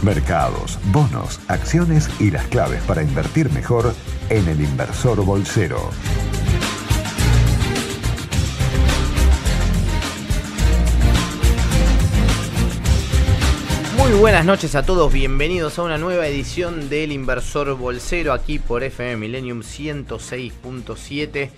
Mercados, bonos, acciones y las claves para invertir mejor en El Inversor Bolsero. Muy buenas noches a todos, bienvenidos a una nueva edición del Inversor Bolsero aquí por FM Millennium 106.7.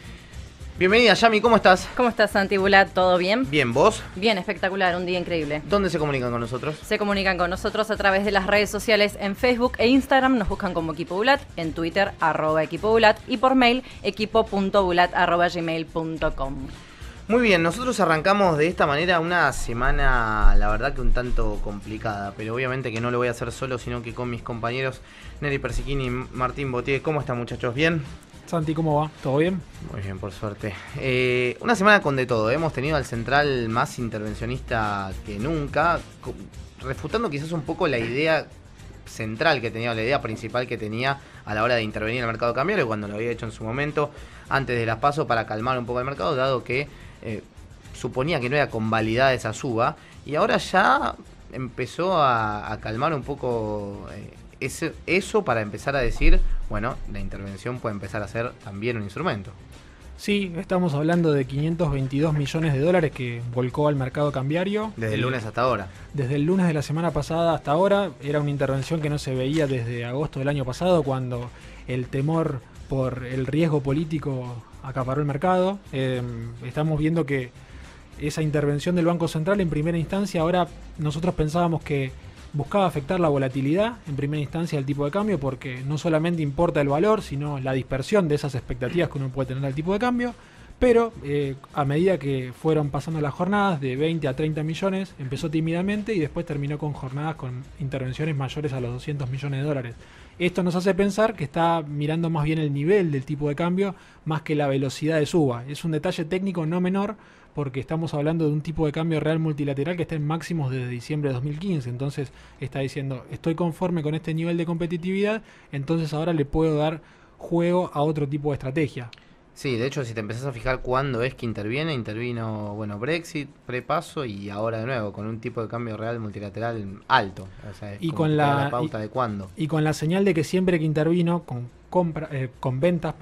Bienvenida Yami, ¿cómo estás? ¿Cómo estás, Santi Bulat? ¿Todo bien? Bien, ¿vos? Bien, espectacular, un día increíble. ¿Dónde se comunican con nosotros? Se comunican con nosotros a través de las redes sociales en Facebook e Instagram, nos buscan como Equipo Bulat, en Twitter @Equipo Bulat y por mail equipo.bulat@gmail.com. Muy bien, nosotros arrancamos de esta manera una semana, la verdad que un tanto complicada, pero obviamente que no lo voy a hacer solo, sino que con mis compañeros Neri Persichini y Martín Botier. ¿Cómo están, muchachos? ¿Bien? Santi, ¿cómo va? ¿Todo bien? Muy bien, por suerte. Una semana con de todo. Hemos tenido al central más intervencionista que nunca, refutando quizás un poco la idea central que tenía, la idea principal que tenía a la hora de intervenir en el mercado cambiario, cuando lo había hecho en su momento, antes de las PASO, para calmar un poco el mercado, dado que suponía que no era convalidada esa suba, y ahora ya empezó a calmar un poco eso para empezar a decir, bueno, la intervención puede empezar a ser también un instrumento. Sí, estamos hablando de 522 millones de dólares que volcó al mercado cambiario. Desde el lunes hasta ahora. Desde el lunes de la semana pasada hasta ahora. Era una intervención que no se veía desde agosto del año pasado, cuando el temor por el riesgo político acaparó el mercado. Estamos viendo que esa intervención del Banco Central en primera instancia, ahora nosotros pensábamos que buscaba afectar la volatilidad en primera instancia del tipo de cambio, porque no solamente importa el valor, sino la dispersión de esas expectativas que uno puede tener al tipo de cambio. Pero a medida que fueron pasando las jornadas de 20 a 30 millones, empezó tímidamente y después terminó con jornadas con intervenciones mayores a los 200 millones de dólares. Esto nos hace pensar que está mirando más bien el nivel del tipo de cambio más que la velocidad de suba. Es un detalle técnico no menor, porque estamos hablando de un tipo de cambio real multilateral que está en máximos desde diciembre de 2015. Entonces está diciendo, estoy conforme con este nivel de competitividad, entonces ahora le puedo dar juego a otro tipo de estrategia. Sí, de hecho, si te empezás a fijar cuándo es que intervino, bueno, Brexit, prepaso y ahora de nuevo, con un tipo de cambio real multilateral alto. O sea, es y con la pauta de cuándo. Y con la señal de que siempre que intervino con ventas,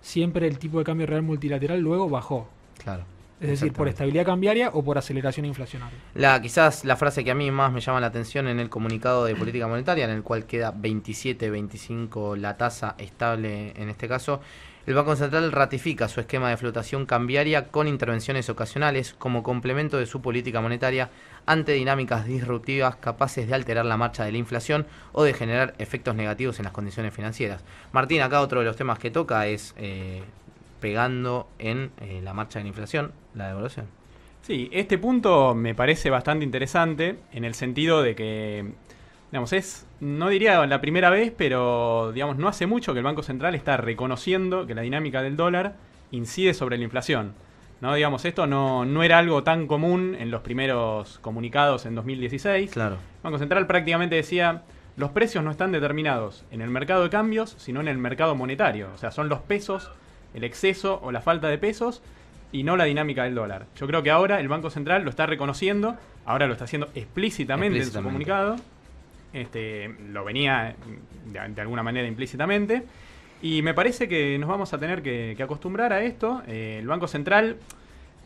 siempre el tipo de cambio real multilateral luego bajó. Claro. Es decir, por estabilidad cambiaria o por aceleración inflacionaria. Quizás la frase que a mí más me llama la atención en el comunicado de política monetaria, en el cual queda 27-25 la tasa estable en este caso, el Banco Central ratifica su esquema de flotación cambiaria con intervenciones ocasionales como complemento de su política monetaria ante dinámicas disruptivas capaces de alterar la marcha de la inflación o de generar efectos negativos en las condiciones financieras. Martín, acá otro de los temas que toca es pegando en la marcha de la inflación, la devaluación. Sí, este punto me parece bastante interesante en el sentido de que, digamos, no diría la primera vez, pero digamos, no hace mucho que el Banco Central está reconociendo que la dinámica del dólar incide sobre la inflación, ¿no? Digamos, esto no era algo tan común en los primeros comunicados en 2016. Claro. El Banco Central prácticamente decía, los precios no están determinados en el mercado de cambios, sino en el mercado monetario. O sea, son los pesos, el exceso o la falta de pesos, y no la dinámica del dólar. Yo creo que ahora el Banco Central lo está reconociendo, ahora lo está haciendo explícitamente. En su comunicado. Lo venía de alguna manera implícitamente, y me parece que nos vamos a tener que acostumbrar a esto. El Banco Central,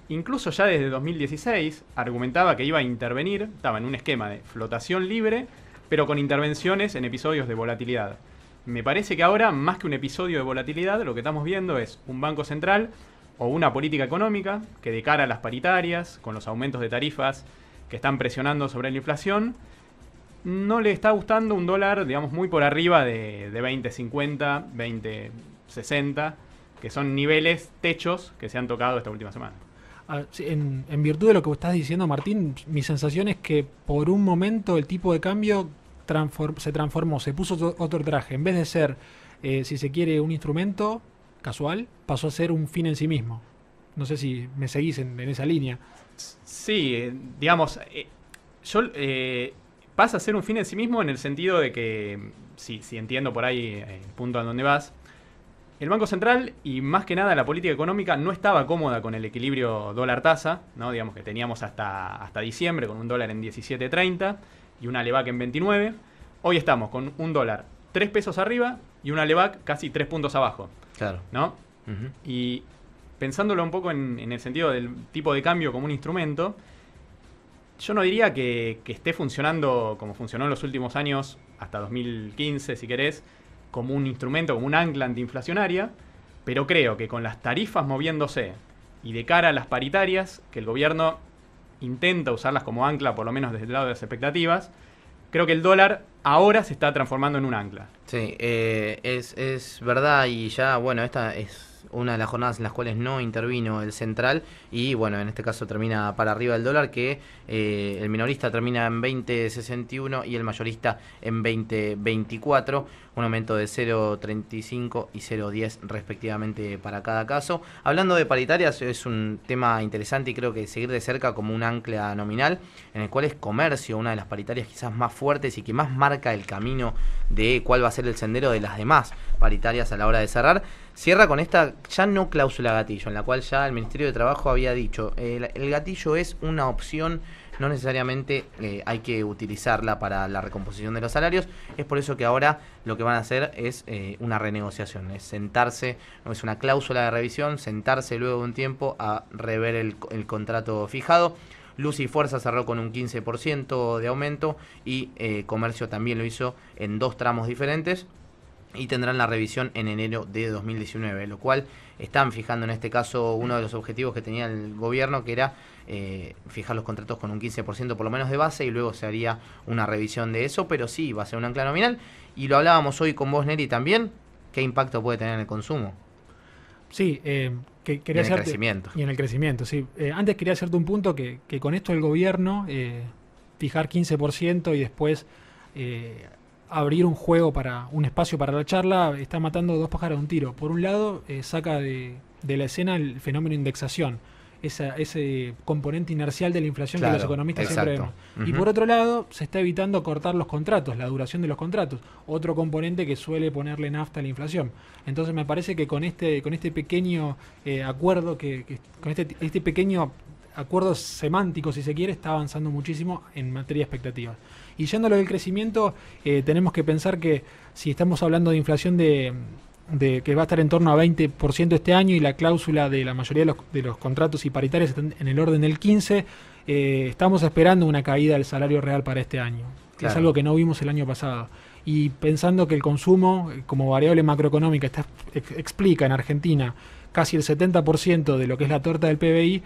incluso ya desde 2016, argumentaba que iba a intervenir, estaba en un esquema de flotación libre, pero con intervenciones en episodios de volatilidad. Me parece que ahora, más que un episodio de volatilidad, lo que estamos viendo es un Banco Central o una política económica que, de cara a las paritarias, con los aumentos de tarifas que están presionando sobre la inflación, no le está gustando un dólar, digamos, muy por arriba de 20.50, 20.60, que son niveles, techos, que se han tocado esta última semana. En virtud de lo que estás diciendo, Martín, mi sensación es que por un momento el tipo de cambio se transformó, se puso otro traje. En vez de ser, si se quiere, un instrumento casual, pasó a ser un fin en sí mismo. No sé si me seguís en esa línea. Sí, digamos, pasa a ser un fin en sí mismo en el sentido de que, si entiendo por ahí el punto a donde vas, el Banco Central y más que nada la política económica no estaba cómoda con el equilibrio dólar-tasa, ¿no? Digamos que teníamos hasta diciembre con un dólar en 17.30 y una Levac en 29. hoy estamos con un dólar 3 pesos arriba y una Levac casi 3 puntos abajo. Claro. ¿No? Y pensándolo un poco en el sentido del tipo de cambio como un instrumento, yo no diría que esté funcionando como funcionó en los últimos años, hasta 2015 si querés, como un instrumento, como un ancla antiinflacionaria, pero creo que con las tarifas moviéndose y de cara a las paritarias, que el gobierno intenta usarlas como ancla, por lo menos desde el lado de las expectativas, creo que el dólar ahora se está transformando en un ancla. Sí, es verdad, y ya, bueno, esta es una de las jornadas en las cuales no intervino el central y, bueno, en este caso termina para arriba el dólar, que el minorista termina en 20.61 y el mayorista en 20.24, un aumento de 0.35 y 0.10 respectivamente para cada caso. Hablando de paritarias, es un tema interesante y creo que seguir de cerca como un ancla nominal, en el cual es comercio, una de las paritarias quizás más fuertes y que más marca el camino de cuál va a ser el sendero de las demás paritarias a la hora de cerrar. Cierra con esta ya no cláusula gatillo, en la cual ya el Ministerio de Trabajo había dicho, el gatillo es una opción, no necesariamente hay que utilizarla para la recomposición de los salarios. Es por eso que ahora lo que van a hacer es una renegociación, es sentarse, no es una cláusula de revisión, sentarse luego de un tiempo a rever el contrato fijado. Luz y Fuerza cerró con un 15% de aumento y Comercio también lo hizo en 2 tramos diferentes. Y tendrán la revisión en enero de 2019, lo cual están fijando en este caso uno de los objetivos que tenía el gobierno, que era fijar los contratos con un 15% por lo menos de base, y luego se haría una revisión de eso, pero sí, va a ser un ancla nominal. Y lo hablábamos hoy con vos, Neri, también, ¿qué impacto puede tener en el consumo? Sí, que quería y en el crecimiento. Y en el crecimiento, sí. Antes quería hacerte un punto que con esto el gobierno, fijar 15% y después abrir un espacio para la charla, está matando 2 pájaros de un tiro. Por un lado, saca de la escena el fenómeno de indexación, ese componente inercial de la inflación, claro, que los economistas exacto. siempre vemos. Y por otro lado, se está evitando cortar los contratos, la duración de los contratos, otro componente que suele ponerle nafta a la inflación. Entonces me parece que con este pequeño acuerdo, con este pequeño acuerdo semántico, si se quiere, está avanzando muchísimo en materia de expectativas. Y yendo a lo del crecimiento, tenemos que pensar que si estamos hablando de inflación de que va a estar en torno a 20% este año y la cláusula de la mayoría de los contratos y paritarias están en el orden del 15%, estamos esperando una caída del salario real para este año. Claro. Es algo que no vimos el año pasado. Y pensando que el consumo, como variable macroeconómica, explica en Argentina casi el 70% de lo que es la torta del PBI,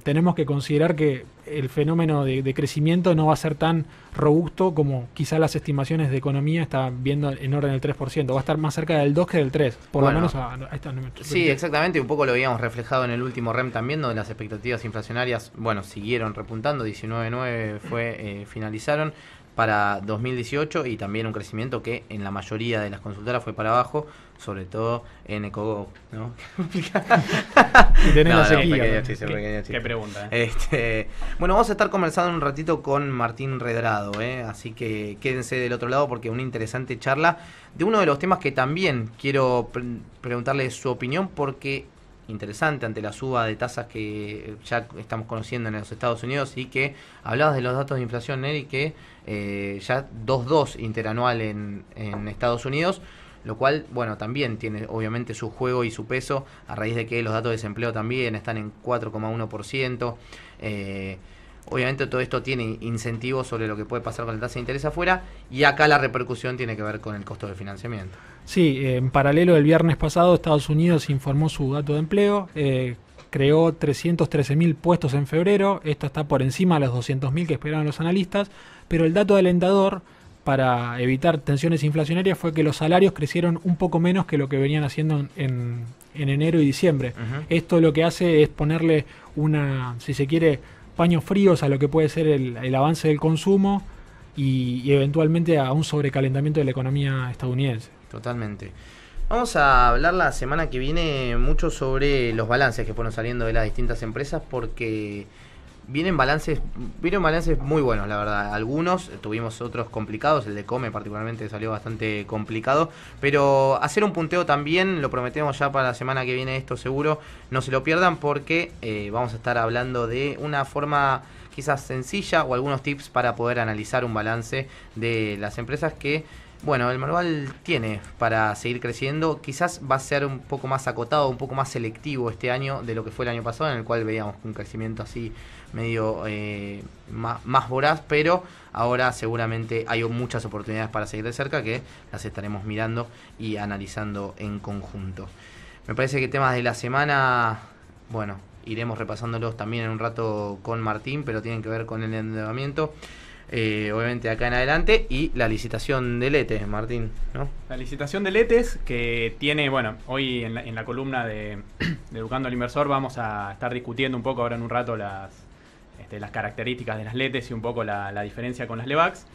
tenemos que considerar que el fenómeno de crecimiento no va a ser tan robusto como quizás las estimaciones de economía están viendo en orden del 3%. Va a estar más cerca del 2 que del 3, por lo menos a esta. Sí, exactamente, un poco lo habíamos reflejado en el último REM también, donde las expectativas inflacionarias, siguieron repuntando, 19.9 finalizaron para 2018, y también un crecimiento que en la mayoría de las consultoras fue para abajo, sobre todo en Ecogo, ¿no? Tenés la sequía. Qué pregunta. Bueno, vamos a estar conversando un ratito con Martín Redrado, así que quédense del otro lado porque una interesante charla de uno de los temas que también quiero preguntarle su opinión, porque interesante ante la suba de tasas que ya estamos conociendo en los Estados Unidos, y que hablabas de los datos de inflación, Neri, que ya 2.2 interanual en Estados Unidos, lo cual, también tiene obviamente su juego y su peso a raíz de que los datos de desempleo también están en 4,1%. Obviamente todo esto tiene incentivos sobre lo que puede pasar con la tasa de interés afuera, y acá la repercusión tiene que ver con el costo de financiamiento. Sí, en paralelo, el viernes pasado Estados Unidos informó su dato de empleo, creó 313.000 puestos en febrero, esto está por encima de los 200.000 que esperaban los analistas, pero el dato alentador para evitar tensiones inflacionarias fue que los salarios crecieron un poco menos que lo que venían haciendo en enero y diciembre. Esto lo que hace es ponerle si se quiere, paños fríos a lo que puede ser el avance del consumo y eventualmente a un sobrecalentamiento de la economía estadounidense. Totalmente. Vamos a hablar la semana que viene mucho sobre los balances que fueron saliendo de las distintas empresas, porque vienen balances muy buenos, la verdad. Algunos, tuvimos otros complicados, el de Come particularmente salió bastante complicado, pero hacer un punteo también, lo prometemos ya para la semana que viene, esto seguro, no se lo pierdan porque vamos a estar hablando de una forma quizás sencilla o algunos tips para poder analizar un balance de las empresas que, bueno, el Merval tiene para seguir creciendo. Quizás va a ser un poco más acotado, un poco más selectivo este año de lo que fue el año pasado, en el cual veíamos un crecimiento así medio más voraz, pero ahora seguramente hay muchas oportunidades para seguir de cerca que las estaremos mirando y analizando en conjunto. Me parece que temas de la semana, bueno, iremos repasándolos también en un rato con Martín, pero tienen que ver con el endeudamiento. Obviamente acá en adelante, y la licitación del ETE, Martín, ¿no? La licitación del ETES que tiene, bueno, hoy en la columna de Educando al Inversor vamos a estar discutiendo un poco ahora en un rato las características de las LETES y un poco la diferencia con las LEVAX.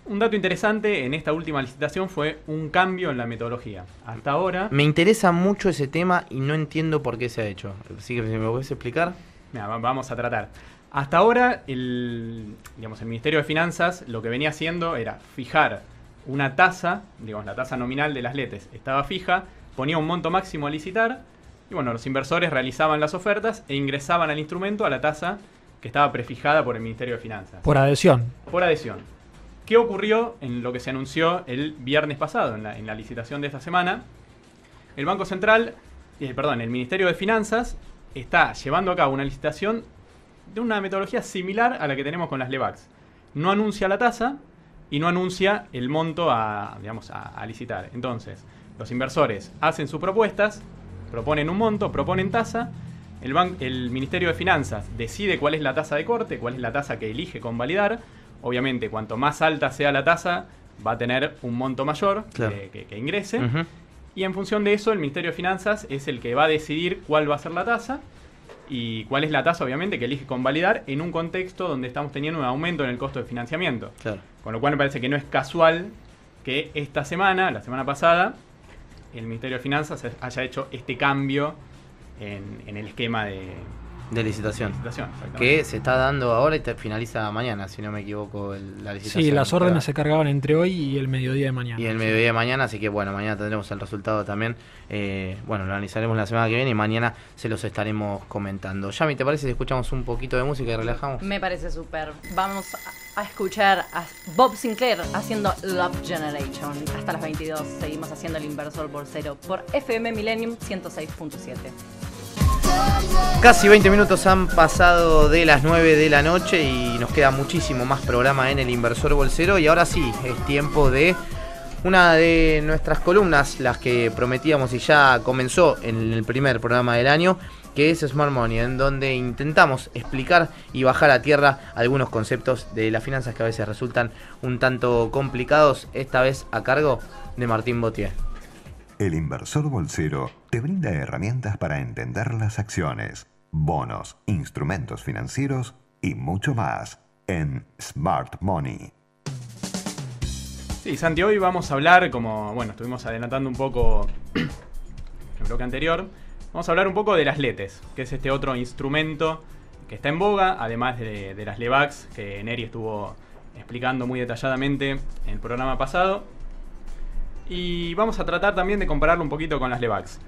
Un dato interesante en esta última licitación fue un cambio en la metodología. Hasta ahora... Me interesa mucho ese tema y no entiendo por qué se ha hecho. Así que me puedes explicar. Mira, vamos a tratar. Hasta ahora, el Ministerio de Finanzas lo que venía haciendo era fijar una tasa, digamos, la tasa nominal de las LETES estaba fija, ponía un monto máximo a licitar, y bueno, los inversores realizaban las ofertas e ingresaban al instrumento a la tasa que estaba prefijada por el Ministerio de Finanzas. Por adhesión. Por adhesión. ¿Qué ocurrió en lo que se anunció el viernes pasado, en la licitación de esta semana? El Banco Central, el Ministerio de Finanzas está llevando a cabo una licitación de una metodología similar a la que tenemos con las LEVAX. No anuncia la tasa y no anuncia el monto a licitar. Entonces, los inversores hacen sus propuestas, proponen un monto, proponen tasa, el Ministerio de Finanzas decide cuál es la tasa de corte, cuál es la tasa que elige convalidar. Obviamente, cuanto más alta sea la tasa, va a tener un monto mayor, claro, que ingrese. Uh-huh. Y en función de eso, el Ministerio de Finanzas es el que va a decidir cuál va a ser la tasa y cuál es la tasa, obviamente, que elige convalidar en un contexto donde estamos teniendo un aumento en el costo de financiamiento. Claro. Con lo cual me parece que no es casual que esta semana, la semana pasada, el Ministerio de Finanzas haya hecho este cambio en el esquema de licitación. Que se está dando ahora y finaliza mañana, si no me equivoco, la licitación. Sí, las órdenes se cargaban entre hoy y el mediodía de mañana. Y el mediodía de mañana, así que bueno, mañana tendremos el resultado también. Bueno, lo analizaremos la semana que viene y mañana se los estaremos comentando. Yami, ¿te parece si escuchamos un poquito de música y relajamos? Me parece súper. Vamos a escuchar a Bob Sinclair haciendo Love Generation. Hasta las 22 seguimos haciendo el Inversor Bolsero por FM Millennium 106.7. Casi 20 minutos han pasado de las 9 de la noche y nos queda muchísimo más programa en el Inversor Bolsero. Y ahora sí, es tiempo de una de nuestras columnas, las que prometíamos y ya comenzó en el primer programa del año, que es Smart Money, en donde intentamos explicar y bajar a tierra algunos conceptos de las finanzas que a veces resultan un tanto complicados, esta vez a cargo de Martín Botier. El Inversor Bolsero te brinda herramientas para entender las acciones, bonos, instrumentos financieros y mucho más en Smart Money. Sí, Santi, hoy vamos a hablar, como bueno, estuvimos adelantando un poco en el bloque anterior, vamos a hablar un poco de las LETES, que es este otro instrumento que está en boga, además de las LEVAX, que Neri estuvo explicando muy detalladamente en el programa pasado. Y vamos a tratar también de compararlo un poquito con las LEVAX.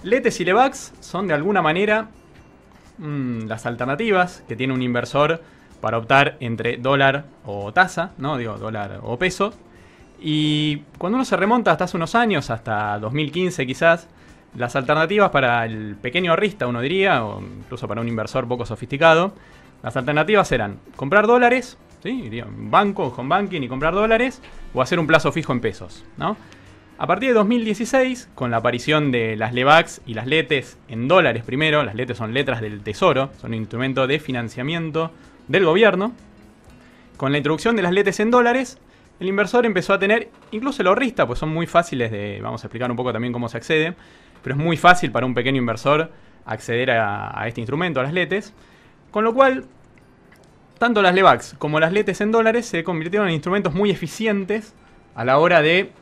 LETES y LEVAX son de alguna manera las alternativas que tiene un inversor para optar entre dólar o tasa, ¿no? Digo, dólar o peso. Y cuando uno se remonta hasta hace unos años, hasta 2015 quizás, las alternativas para el pequeño ahorrista, uno diría, o incluso para un inversor poco sofisticado, las alternativas eran comprar dólares, ¿sí? Un banco, home banking y comprar dólares, o hacer un plazo fijo en pesos, ¿no? A partir de 2016, con la aparición de las LEVAX y las LETES en dólares primero, las LETES son letras del tesoro, son un instrumento de financiamiento del gobierno. Con la introducción de las LETES en dólares, el inversor empezó a tener, incluso el ahorrista, pues son muy fáciles de, vamos a explicar un poco también cómo se accede, pero es muy fácil para un pequeño inversor acceder a este instrumento, a las LETES, con lo cual tanto las LEVAX como las LETES en dólares se convirtieron en instrumentos muy eficientes a la hora de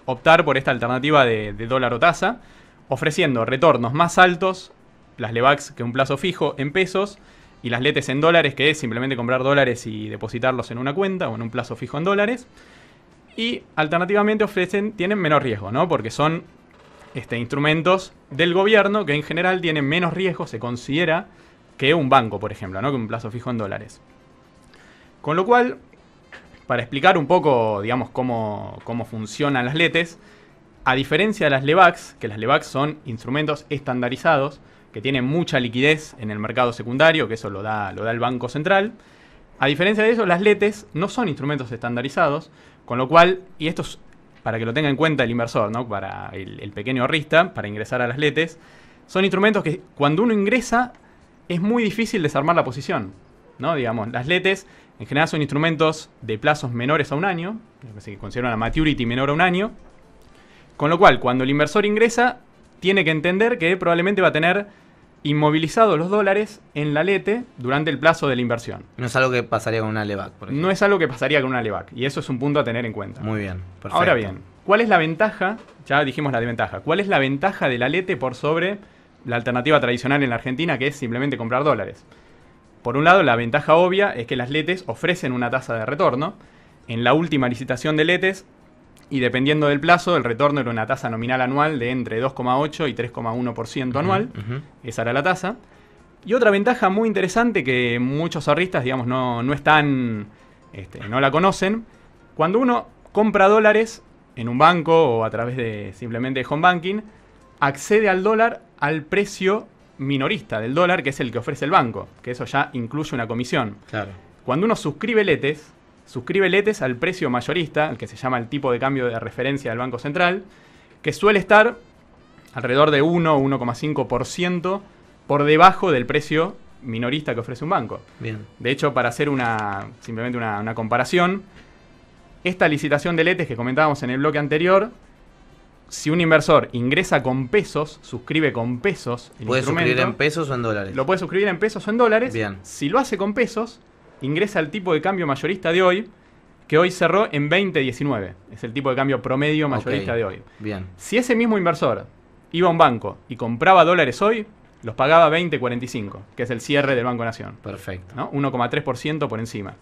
optar por esta alternativa de dólar o tasa, ofreciendo retornos más altos, las LEVAX, que un plazo fijo en pesos, y las LETES en dólares, que es simplemente comprar dólares y depositarlos en una cuenta o en un plazo fijo en dólares. Y alternativamente tienen menor riesgo, ¿no? Porque son instrumentos del gobierno que en general tienen menos riesgo, se considera, que un banco, por ejemplo, ¿no? Que un plazo fijo en dólares. Con lo cual, para explicar un poco, digamos, cómo funcionan las LETES, a diferencia de las LEBACs, que las LEBACs son instrumentos estandarizados, que tienen mucha liquidez en el mercado secundario, que eso lo da el Banco Central. A diferencia de eso, las LETES no son instrumentos estandarizados, con lo cual, y esto es para que lo tenga en cuenta el inversor, ¿no? Para el pequeño ahorrista, para ingresar a las LETES, son instrumentos que cuando uno ingresa es muy difícil desarmar la posición, ¿no? Digamos, las LETES en general son instrumentos de plazos menores a un año, que consideran una maturity menor a un año, con lo cual, cuando el inversor ingresa, tiene que entender que probablemente va a tener inmovilizados los dólares en la LETE durante el plazo de la inversión. No es algo que pasaría con una LEBAC, por ejemplo. No es algo que pasaría con una LEBAC, y eso es un punto a tener en cuenta. Muy bien, perfecto. Ahora bien, ¿cuál es la ventaja? Ya dijimos la desventaja. ¿Cuál es la ventaja de la LETE por sobre la alternativa tradicional en la Argentina, que es simplemente comprar dólares? Por un lado, la ventaja obvia es que las LETES ofrecen una tasa de retorno. En la última licitación de LETES, y dependiendo del plazo, el retorno era una tasa nominal anual de entre 2,8 y 3,1% anual. Esa era la tasa. Y otra ventaja muy interesante que muchos ahorristas, digamos, no la conocen. Cuando uno compra dólares en un banco o a través de simplemente de home banking, accede al dólar al precio minorista del dólar, que es el que ofrece el banco, que eso ya incluye una comisión. Claro. Cuando uno suscribe LETES al precio mayorista, el que se llama el tipo de cambio de referencia del Banco Central, que suele estar alrededor de 1 o 1,5% por debajo del precio minorista que ofrece un banco. Bien. De hecho, para hacer simplemente una comparación, esta licitación de LETES que comentábamos en el bloque anterior, si un inversor ingresa con pesos, suscribe con pesos el ¿Puede instrumento, suscribir en pesos o en dólares? lo puede suscribir en pesos o en dólares. Bien. Si lo hace con pesos, ingresa al tipo de cambio mayorista de hoy, que hoy cerró en 20.19. Es el tipo de cambio promedio mayorista de hoy. Bien. Si ese mismo inversor iba a un banco y compraba dólares hoy, los pagaba 20.45, que es el cierre del Banco Nación. Perfecto. ¿No? 1,3% por encima.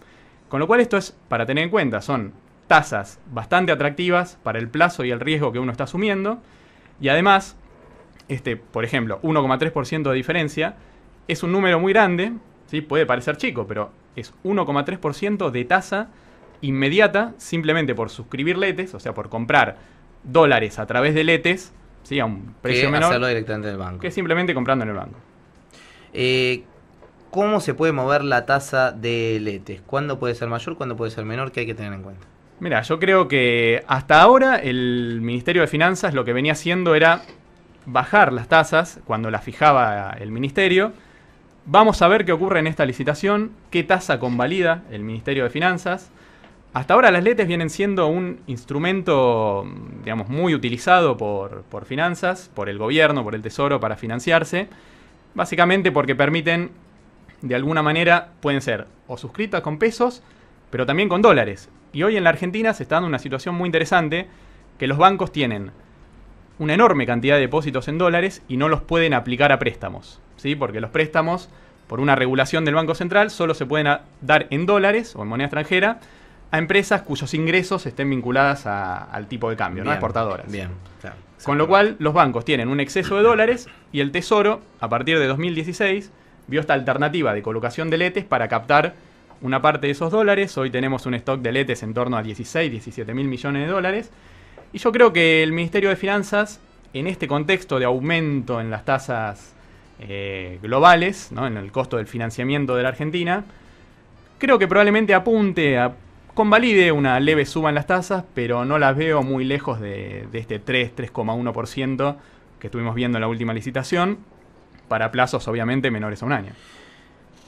Con lo cual esto es, para tener en cuenta, son tasas bastante atractivas para el plazo y el riesgo que uno está asumiendo. Y además, por ejemplo, 1,3% de diferencia es un número muy grande, ¿sí? Puede parecer chico, pero es 1,3% de tasa inmediata simplemente por suscribir LETES, o sea, por comprar dólares a través de LETES, ¿sí? A un precio menor, hacerlo directamente del banco. que simplemente comprando en el banco. ¿Cómo se puede mover la tasa de LETES? ¿Cuándo puede ser mayor? ¿Cuándo puede ser menor? ¿Qué hay que tener en cuenta? Mira, yo creo que hasta ahora el Ministerio de Finanzas lo que venía haciendo era bajar las tasas cuando las fijaba el Ministerio. Vamos a ver qué ocurre en esta licitación, qué tasa convalida el Ministerio de Finanzas. Hasta ahora las LETES vienen siendo un instrumento, digamos, muy utilizado por finanzas, por el gobierno, por el Tesoro para financiarse, básicamente porque permiten, de alguna manera, pueden ser o suscritas con pesos, pero también con dólares. Y hoy en la Argentina se está dando una situación muy interesante, que los bancos tienen una enorme cantidad de depósitos en dólares y no los pueden aplicar a préstamos, ¿sí? Porque los préstamos, por una regulación del Banco Central, solo se pueden dar en dólares o en moneda extranjera a empresas cuyos ingresos estén vinculadas al tipo de cambio, Bien, ¿no? Exportadoras. Bien, claro. Con lo cual, los bancos tienen un exceso de dólares y el Tesoro, a partir de 2016, vio esta alternativa de colocación de LETES para captar una parte de esos dólares. Hoy tenemos un stock de LETES en torno a 16, 17 mil millones de dólares. Y yo creo que el Ministerio de Finanzas, en este contexto de aumento en las tasas globales, ¿no? En el costo del financiamiento de la Argentina, creo que probablemente apunte a convalide una leve suba en las tasas, pero no las veo muy lejos de este 3,1% que estuvimos viendo en la última licitación, para plazos obviamente menores a un año.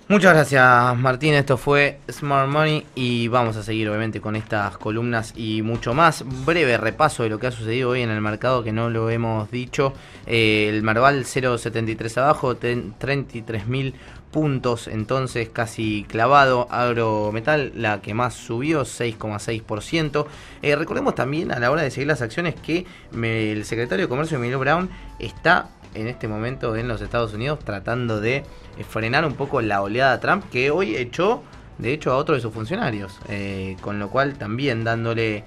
Muchas gracias, Martín. Esto fue Smart Money y vamos a seguir obviamente con estas columnas y mucho más. Breve repaso de lo que ha sucedido hoy en el mercado, que no lo hemos dicho. El Merval 0,73 abajo, 33.000 puntos, entonces casi clavado. Agrometal, la que más subió, 6,6%. Recordemos también a la hora de seguir las acciones que el secretario de Comercio, Emilio Brown, está en este momento en los Estados Unidos tratando de frenar un poco la oleada Trump, que hoy echó de hecho a otro de sus funcionarios, con lo cual también dándole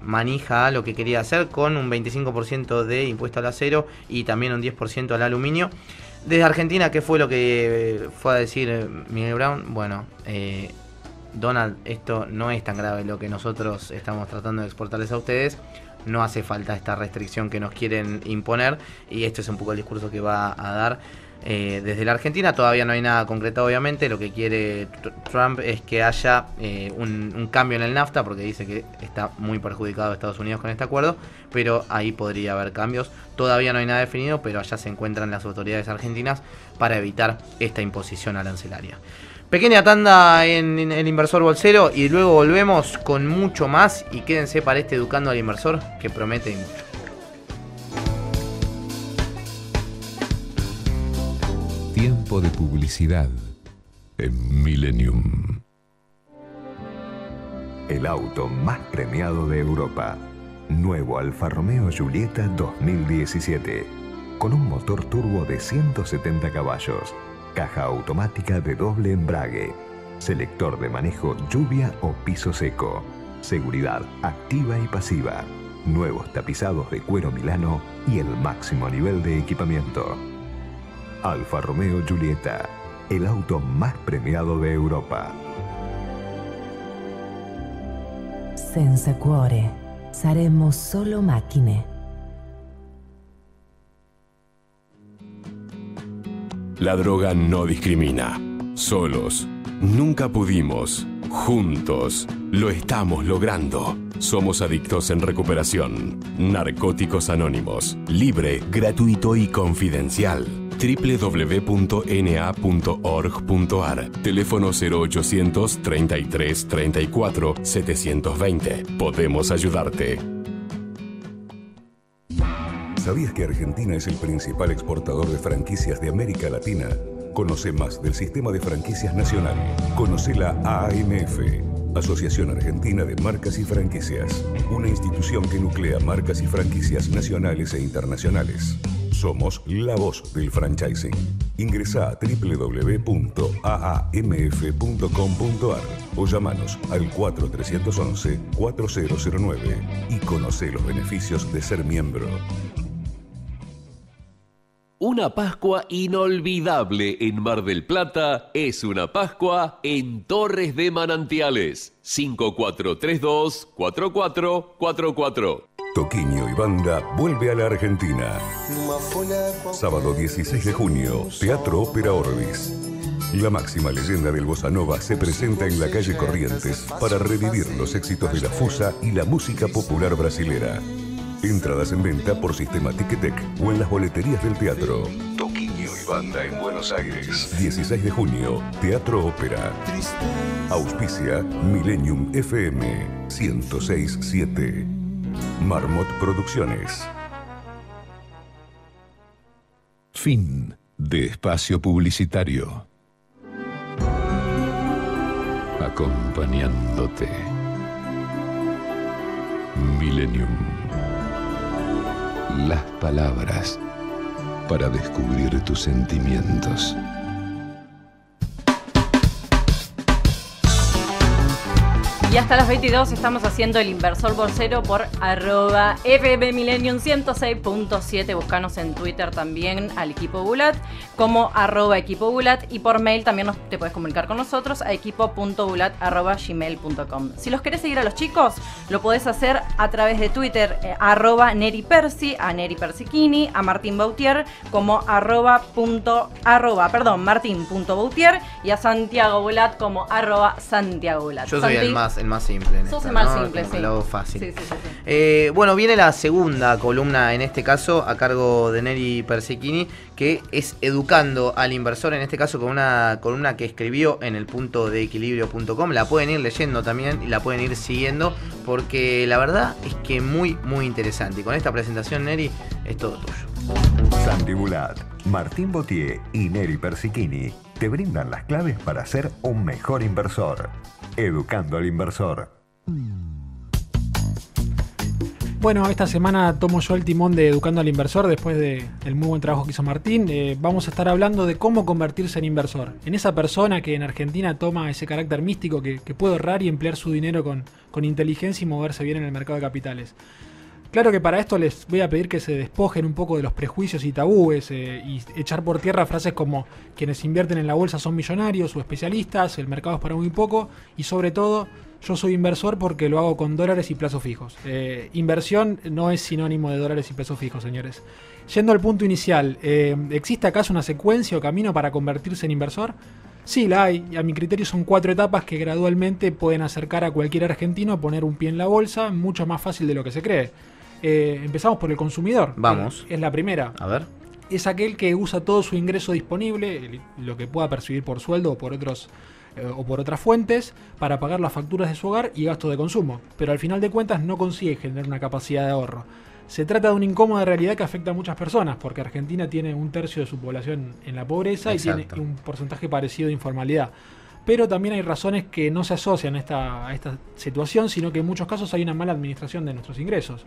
manija a lo que quería hacer, con un 25% de impuesto al acero y también un 10% al aluminio. Desde Argentina, ¿qué fue lo que fue a decir Miguel Brown? Bueno, Donald, esto no es tan grave lo que nosotros estamos tratando de exportarles a ustedes. No hace falta esta restricción que nos quieren imponer, y este es un poco el discurso que va a dar desde la Argentina. Todavía no hay nada concretado, obviamente. Lo que quiere Trump es que haya un cambio en el NAFTA, porque dice que está muy perjudicado Estados Unidos con este acuerdo, pero ahí podría haber cambios. Todavía no hay nada definido, pero allá se encuentran las autoridades argentinas para evitar esta imposición arancelaria. Pequeña tanda en el Inversor Bolsero y luego volvemos con mucho más, y quédense para este Educando al Inversor que promete mucho. Tiempo de publicidad en Millennium. El auto más premiado de Europa. Nuevo Alfa Romeo Giulietta 2017. Con un motor turbo de 170 caballos. Caja automática de doble embrague. Selector de manejo lluvia o piso seco. Seguridad activa y pasiva. Nuevos tapizados de cuero Milano y el máximo nivel de equipamiento. Alfa Romeo Giulietta, el auto más premiado de Europa. Senza cuore, saremo solo macchine. La droga no discrimina. Solos, nunca pudimos. Juntos, lo estamos logrando. Somos adictos en recuperación. Narcóticos Anónimos. Libre, gratuito y confidencial. www.na.org.ar. Teléfono 0800 33 34 720. Podemos ayudarte. ¿Sabías que Argentina es el principal exportador de franquicias de América Latina? Conoce más del sistema de franquicias nacional. Conoce la AMF, Asociación Argentina de Marcas y Franquicias. Una institución que nuclea marcas y franquicias nacionales e internacionales. Somos la voz del franchising. Ingresá a www.aamf.com.ar o llamanos al 4311-4009 y conoce los beneficios de ser miembro. Una Pascua inolvidable en Mar del Plata es una Pascua en Torres de Manantiales. 5432-4444. Toquinho y Banda vuelve a la Argentina. Sábado 16 de junio, Teatro Ópera Orbis. La máxima leyenda del bossa nova se presenta en la calle Corrientes para revivir los éxitos de la fusa y la música popular brasilera. Entradas en venta por sistema Ticketek o en las boleterías del teatro. Toquinho y Banda en Buenos Aires. 16 de junio, Teatro Ópera. Auspicia Millennium FM 106.7. Marmot Producciones. Fin de espacio publicitario. Acompañándote. Millennium. Las palabras para descubrir tus sentimientos. Y hasta las 22 estamos haciendo el Inversor Bolsero por @FM Millennium 106.7. Buscanos en Twitter también al equipo Bulat como @equipo Bulat, y por mail también te puedes comunicar con nosotros a equipo.bulat@gmail.com. Si los querés seguir a los chicos, lo podés hacer a través de Twitter @NeriPersi, a Neri Persichini, a Martín Bautier como Martín.Bautier, y a Santiago Bulat como @Santiago Bulat. Yo soy el más simple. Sos esta, el más ¿no? simple, sí. Lo hago fácil. Sí. Bueno, viene la segunda columna, en este caso, a cargo de Neri Persichini, que es Educando al Inversor, en este caso con una columna que escribió en el puntodeequilibrio.com. La pueden ir leyendo también y la pueden ir siguiendo, porque la verdad es que muy interesante. Y con esta presentación, Neri, es todo tuyo. Santi Bulat, Martín Bautier y Neri Persichini te brindan las claves para ser un mejor inversor. Educando al Inversor. Bueno, esta semana tomo yo el timón de Educando al Inversor después del muy buen trabajo que hizo Martín. Vamos a estar hablando de cómo convertirse en inversor. En esa persona que en Argentina toma ese carácter místico que puede ahorrar y emplear su dinero con inteligencia y moverse bien en el mercado de capitales. Claro que para esto les voy a pedir que se despojen un poco de los prejuicios y tabúes y echar por tierra frases como quienes invierten en la bolsa son millonarios o especialistas, el mercado es para muy poco y sobre todo yo soy inversor porque lo hago con dólares y plazos fijos. Inversión no es sinónimo de dólares y plazos fijos, señores. Yendo al punto inicial, ¿existe acaso una secuencia o camino para convertirse en inversor? Sí, la hay, y a mi criterio son 4 etapas que gradualmente pueden acercar a cualquier argentino a poner un pie en la bolsa, mucho más fácil de lo que se cree. Empezamos por el consumidor. Vamos. Es la primera. A ver. Es aquel que usa todo su ingreso disponible, lo que pueda percibir por sueldo o por otras fuentes, para pagar las facturas de su hogar y gastos de consumo. Pero al final de cuentas no consigue generar una capacidad de ahorro. Se trata de una incómoda realidad que afecta a muchas personas, porque Argentina tiene 1/3 de su población en la pobreza. Exacto. Y tiene un porcentaje parecido de informalidad. Pero también hay razones que no se asocian a esta situación, sino que en muchos casos hay una mala administración de nuestros ingresos.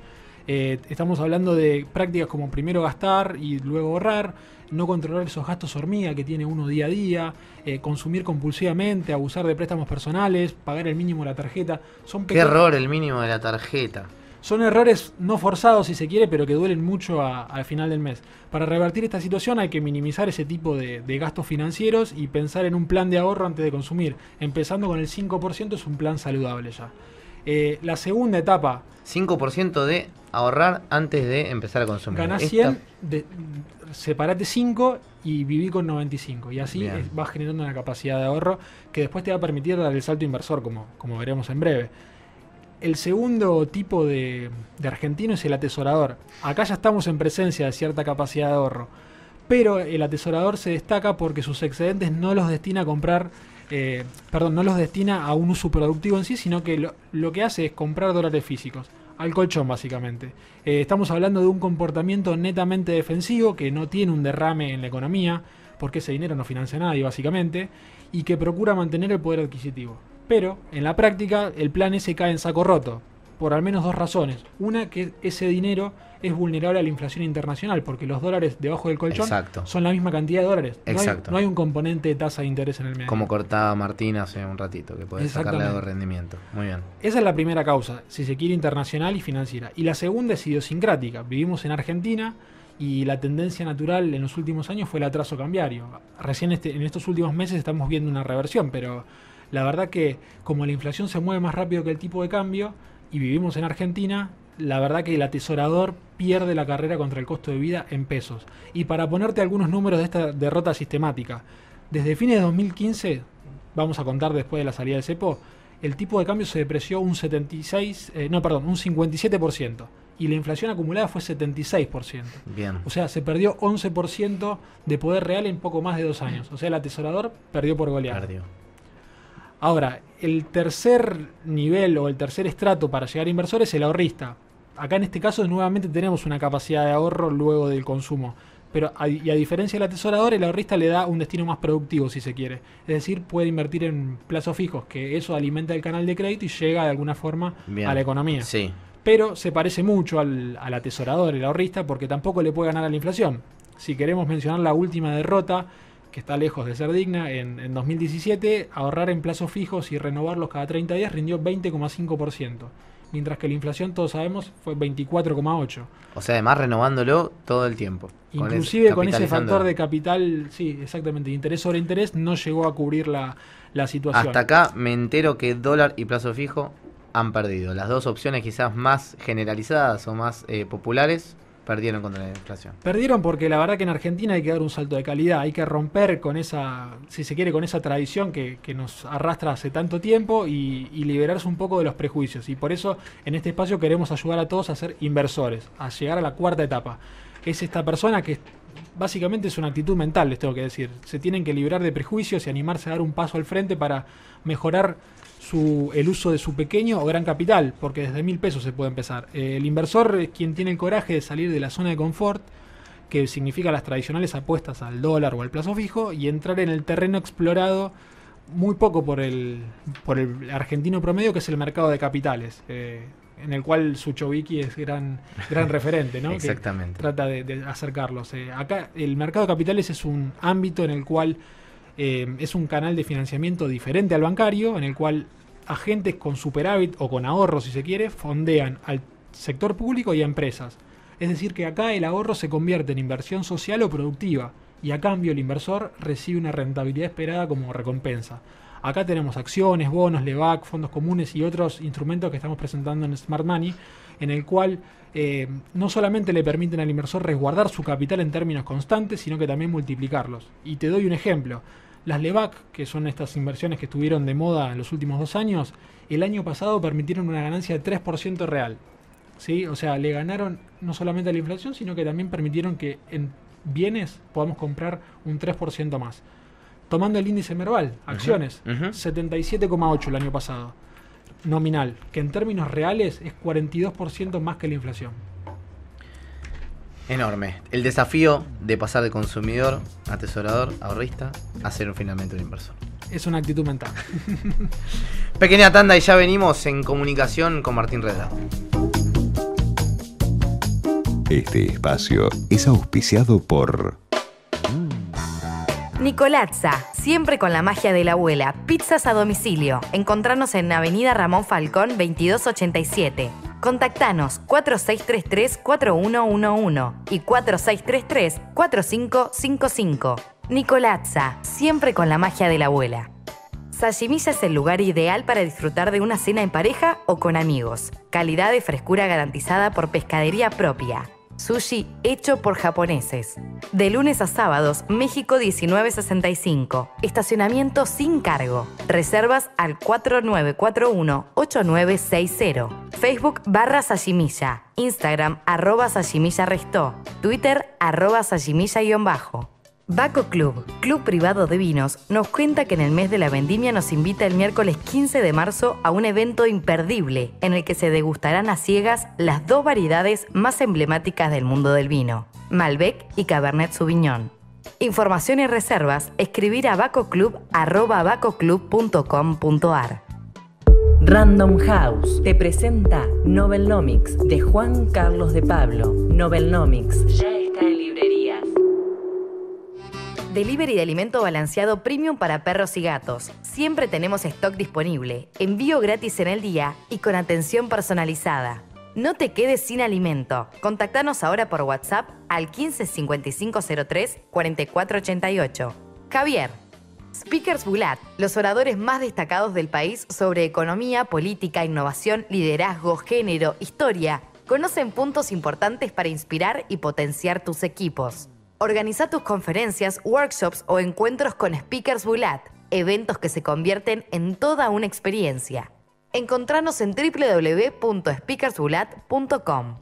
Estamos hablando de prácticas como primero gastar y luego ahorrar, no controlar esos gastos hormiga que tiene uno día a día, consumir compulsivamente, abusar de préstamos personales, pagar el mínimo de la tarjeta. Qué error el mínimo de la tarjeta. Son errores no forzados si se quiere, pero que duelen mucho al final del mes. Para revertir esta situación hay que minimizar ese tipo de gastos financieros y pensar en un plan de ahorro antes de consumir. Empezando con el 5% es un plan saludable ya. La segunda etapa. 5% de ahorrar antes de empezar a consumir. Ganás 100, separate 5 y viví con 95. Y así vas generando una capacidad de ahorro que después te va a permitir dar el salto inversor, como veremos en breve. El segundo tipo de argentino es el atesorador. Acá ya estamos en presencia de cierta capacidad de ahorro. Pero el atesorador se destaca porque sus excedentes no los destina a comprar... no los destina a un uso productivo en sí, sino que lo que hace es comprar dólares físicos, al colchón básicamente. Estamos hablando de un comportamiento netamente defensivo que no tiene un derrame en la economía, porque ese dinero no financia a nadie básicamente, y que procura mantener el poder adquisitivo. Pero en la práctica el plan ese cae en saco roto, por al menos 2 razones. Una, que ese dinero es vulnerable a la inflación internacional, porque los dólares debajo del colchón son la misma cantidad de dólares. No hay un componente de tasa de interés en el medio. Como cortaba Martín hace un ratito, que puede sacarle algo de rendimiento. Muy bien. Esa es la primera causa, si se quiere, internacional y financiera. Y la segunda es idiosincrática. Vivimos en Argentina y la tendencia natural en los últimos años fue el atraso cambiario. Recién en estos últimos meses estamos viendo una reversión, pero la verdad que como la inflación se mueve más rápido que el tipo de cambio y vivimos en Argentina, la verdad que el atesorador pierde la carrera contra el costo de vida en pesos. Y para ponerte algunos números de esta derrota sistemática, desde fines de 2015, vamos a contar después de la salida del cepo, el tipo de cambio se depreció un 57%, y la inflación acumulada fue 76%. Bien. O sea, se perdió 11% de poder real en poco más de 2 años. O sea, el atesorador perdió por goleada. Ahora, el tercer nivel o el tercer estrato para llegar a inversor es el ahorrista. Acá en este caso nuevamente tenemos una capacidad de ahorro luego del consumo. Pero a diferencia del atesorador, el ahorrista le da un destino más productivo si se quiere. Es decir, puede invertir en plazos fijos, que eso alimenta el canal de crédito y llega de alguna forma a la economía. Sí. Pero se parece mucho al atesorador, el ahorrista, porque tampoco le puede ganar a la inflación. Si queremos mencionar la última derrota, que está lejos de ser digna, en 2017, ahorrar en plazos fijos y renovarlos cada 30 días rindió 20,5%, mientras que la inflación, todos sabemos, fue 24,8%. O sea, además renovándolo todo el tiempo. Inclusive con ese factor de capital, sí, exactamente, interés sobre interés, no llegó a cubrir la situación. Hasta acá me entero que dólar y plazo fijo han perdido. Las dos opciones quizás más generalizadas o más populares perdieron contra la inflación. Perdieron porque la verdad que en Argentina hay que dar un salto de calidad, hay que romper con esa, si se quiere, con esa tradición que nos arrastra hace tanto tiempo y liberarse un poco de los prejuicios. Y por eso en este espacio queremos ayudar a todos a ser inversores, a llegar a la cuarta etapa. Es esta persona que básicamente es una actitud mental, les tengo que decir. Se tienen que liberar de prejuicios y animarse a dar un paso al frente para mejorar el uso de su pequeño o gran capital, porque desde 1.000 pesos se puede empezar. El inversor es quien tiene el coraje de salir de la zona de confort, que significa las tradicionales apuestas al dólar o al plazo fijo, y entrar en el terreno explorado muy poco por el argentino promedio, que es el mercado de capitales. en el cual Suchovicki es gran referente, ¿no? Exactamente. Que trata de acercarlos. Acá el mercado de capitales es un ámbito en el cual es un canal de financiamiento diferente al bancario, en el cual agentes con superávit o con ahorro, si se quiere, fondean al sector público y a empresas. Es decir, que acá el ahorro se convierte en inversión social o productiva, y a cambio el inversor recibe una rentabilidad esperada como recompensa. Acá tenemos acciones, bonos, LEVAC, fondos comunes y otros instrumentos que estamos presentando en Smart Money, en el cual no solamente le permiten al inversor resguardar su capital en términos constantes, sino que también multiplicarlos. Y te doy un ejemplo. Las LEVAC, que son estas inversiones que estuvieron de moda en los últimos 2 años, el año pasado permitieron una ganancia de 3% real. ¿Sí? O sea, le ganaron no solamente a la inflación, sino que también permitieron que en bienes podamos comprar un 3% más. Tomando el índice Merval, acciones, 77,8 el año pasado, nominal, que en términos reales es 42% más que la inflación. Enorme. El desafío de pasar de consumidor, atesorador, ahorrista, a ser finalmente un inversor. Es una actitud mental. Pequeña tanda y ya venimos en comunicación con Martín Redrado. Este espacio es auspiciado por Nicolazza, siempre con la magia de la abuela. Pizzas a domicilio. Encontrarnos en Avenida Ramón Falcón 2287. Contactanos 4633-4111 y 4633-4555. Nicolazza, siempre con la magia de la abuela. Sashimilla es el lugar ideal para disfrutar de una cena en pareja o con amigos. Calidad y frescura garantizada por pescadería propia. Sushi hecho por japoneses. De lunes a sábados, México 1965. Estacionamiento sin cargo. Reservas al 4941-8960. Facebook /Sashimilla. Instagram @SashimillaRestó. Twitter @Sashimilla_. Baco Club, club privado de vinos, nos cuenta que en el mes de la vendimia nos invita el miércoles 15 de marzo a un evento imperdible en el que se degustarán a ciegas las 2 variedades más emblemáticas del mundo del vino, Malbec y Cabernet Sauvignon. Información y reservas, escribir a bacoclub@bacoclub.com.ar. Random House te presenta Novelnomics de Juan Carlos de Pablo. Novelnomics ya está en librerías. Delivery de alimento balanceado premium para perros y gatos. Siempre tenemos stock disponible, envío gratis en el día y con atención personalizada. No te quedes sin alimento. Contactanos ahora por WhatsApp al 15 5503 4488. Javier. Speakers Bulat, los oradores más destacados del país sobre economía, política, innovación, liderazgo, género, historia, conocen puntos importantes para inspirar y potenciar tus equipos. Organiza tus conferencias, workshops o encuentros con Speakers Bulat, eventos que se convierten en toda una experiencia. Encontranos en www.speakersbulat.com.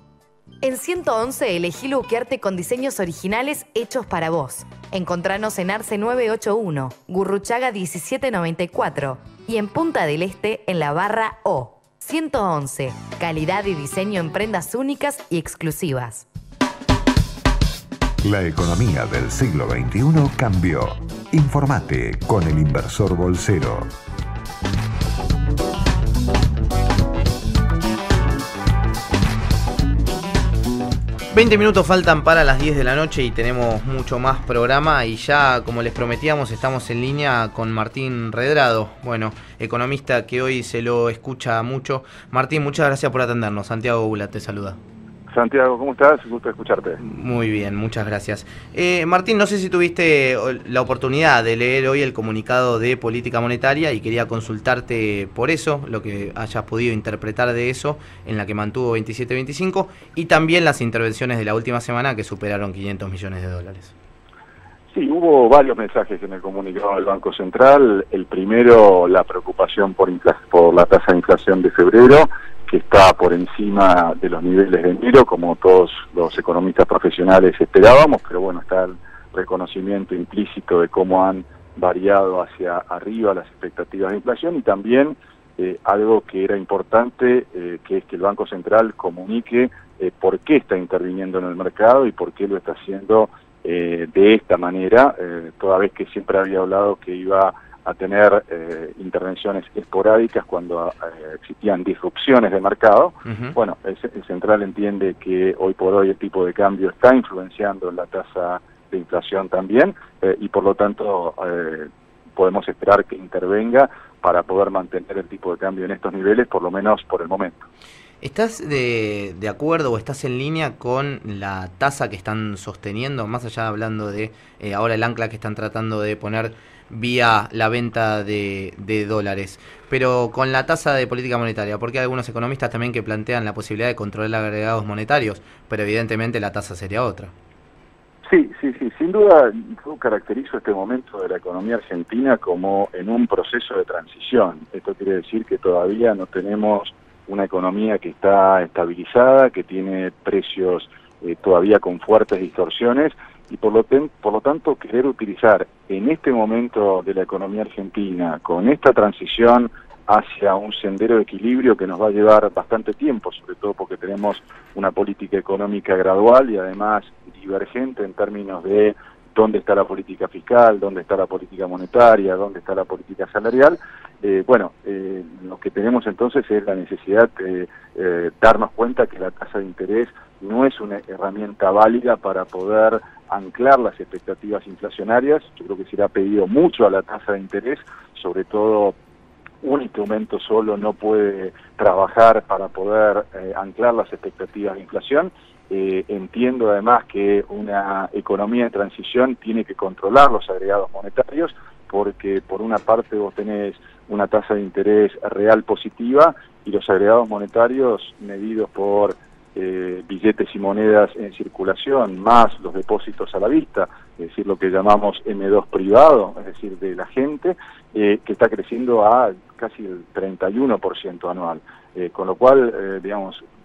En 111 elegí lookearte con diseños originales hechos para vos. Encontranos en Arce 981, Gurruchaga 1794 y en Punta del Este en la barra O. 111, calidad y diseño en prendas únicas y exclusivas. La economía del siglo XXI cambió. Informate con el inversor bolsero. 20 minutos faltan para las 10 de la noche y tenemos mucho más programa y ya, como les prometíamos, estamos en línea con Martín Redrado, bueno, economista que hoy se lo escucha mucho. Martín, muchas gracias por atendernos. Santiago Bulat te saluda. Santiago, ¿cómo estás? Gusto escucharte. Muy bien, muchas gracias. Martín, no sé si tuviste la oportunidad de leer hoy el comunicado de política monetaria y quería consultarte por eso, lo que hayas podido interpretar de eso, en la que mantuvo 27.25, y también las intervenciones de la última semana que superaron 500 millones de dólares. Sí, hubo varios mensajes en el comunicado del Banco Central. El primero, la preocupación por la tasa de inflación de febrero, que está por encima de los niveles de enero, como todos los economistas profesionales esperábamos, pero bueno, está el reconocimiento implícito de cómo han variado hacia arriba las expectativas de inflación y también algo que era importante, que es que el Banco Central comunique por qué está interviniendo en el mercado y por qué lo está haciendo de esta manera, toda vez que siempre había hablado que iba a tener intervenciones esporádicas cuando existían disrupciones de mercado. Bueno, el central entiende que hoy por hoy el tipo de cambio está influenciando en la tasa de inflación también, y por lo tanto podemos esperar que intervenga para poder mantener el tipo de cambio en estos niveles, por lo menos por el momento. ¿Estás de acuerdo o estás en línea con la tasa que están sosteniendo, más allá hablando de ahora el ancla que están tratando de poner vía la venta de dólares, pero con la tasa de política monetaria? Porque hay algunos economistas también que plantean la posibilidad de controlar agregados monetarios, pero evidentemente la tasa sería otra. Sí, sin duda yo caracterizo este momento de la economía argentina como en un proceso de transición. Esto quiere decir que todavía no tenemos una economía que está estabilizada, que tiene precios todavía con fuertes distorsiones, y por lo tanto querer utilizar en este momento de la economía argentina, con esta transición hacia un sendero de equilibrio que nos va a llevar bastante tiempo, sobre todo porque tenemos una política económica gradual y además divergente en términos de dónde está la política fiscal, dónde está la política monetaria, dónde está la política salarial. Lo que tenemos entonces es la necesidad de darnos cuenta que la tasa de interés no es una herramienta válida para poder anclar las expectativas inflacionarias. Yo creo que se le ha pedido mucho a la tasa de interés, sobre todo un instrumento solo no puede trabajar para poder anclar las expectativas de inflación. Entiendo además que una economía en transición tiene que controlar los agregados monetarios, porque por una parte vos tenés una tasa de interés real positiva y los agregados monetarios medidos por billetes y monedas en circulación, más los depósitos a la vista, es decir, lo que llamamos M2 privado, es decir, de la gente, que está creciendo a casi el 31% anual. Con lo cual,